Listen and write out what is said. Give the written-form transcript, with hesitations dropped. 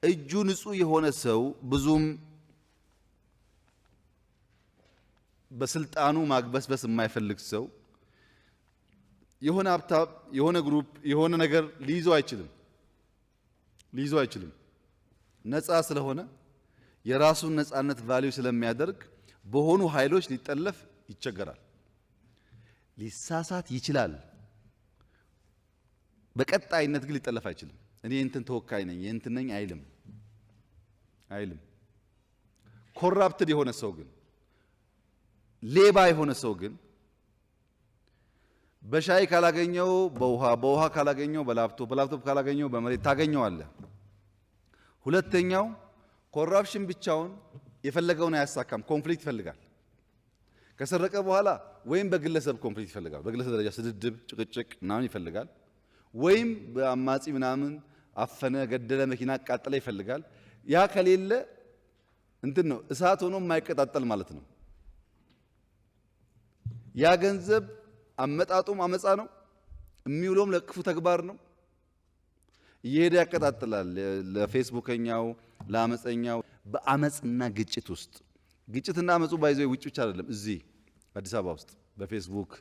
እጁ ንጹህ የሆነ ሰው ብዙም በስልጣኑ ማግበስበስ የማይፈልግ ሰው የሆነ ሀብታም የሆነ ግሩፕ የሆነ ነገር ሊይዘው አይችልም ነፃ ስለሆነ የራሱን ነፃነት ቫልዩ ስለሚያደርግ በሆኑ ኃይሎች ሊጠለፍ ይቸገራል ሊሳሳት ይችላል በቀጣይነት ግን ሊጠለፍ አይችልም እኔ እንትን ተወካይ ነኝ እንትን ነኝ አይልም ኮራፕትድ የሆነ ሰው ግን ሌባ የሆነ ሰው ግን በሻይ ካላገኘው በውሃ ካላገኘው በላፕቶፕ ካላገኘው በመሬት ታገኘዋለህ ሁለተኛው ኮራፕሽን ብቻውን የፈለገውን አያሳካም ኮንፍሊክት ይፈልጋል ከሰረቀ በኋላ ወይም በግለሰብ ኮንፍሊክት ይፈልጋል በግለሰብ ደረጃ ስድድብ ጭቅጭቅ ምናምን ይፈልጋል ወይም በአማጺ ምናምን አፈነ ገደለ መኪና አቃጠለ ይፈልጋል ያ ከሌለ እንትን ነው እሳት ሆኖ የማይቀጣጠል ማለት ነው ያ ገንዘብ አመጣጡም አመጻ ነው የሚውለውም ለክፉ ተግባር ነው እየሄደ ያቀጣጥላል ለፌስቡከኛው ለአመፀኛው በአመጽና ግጭት ውስጥ ግጭትና አመጹ ባይዘው ውጭ ብቻ አይደለም እዚህ አዲስ አበባ ውስጥ በፌስቡክ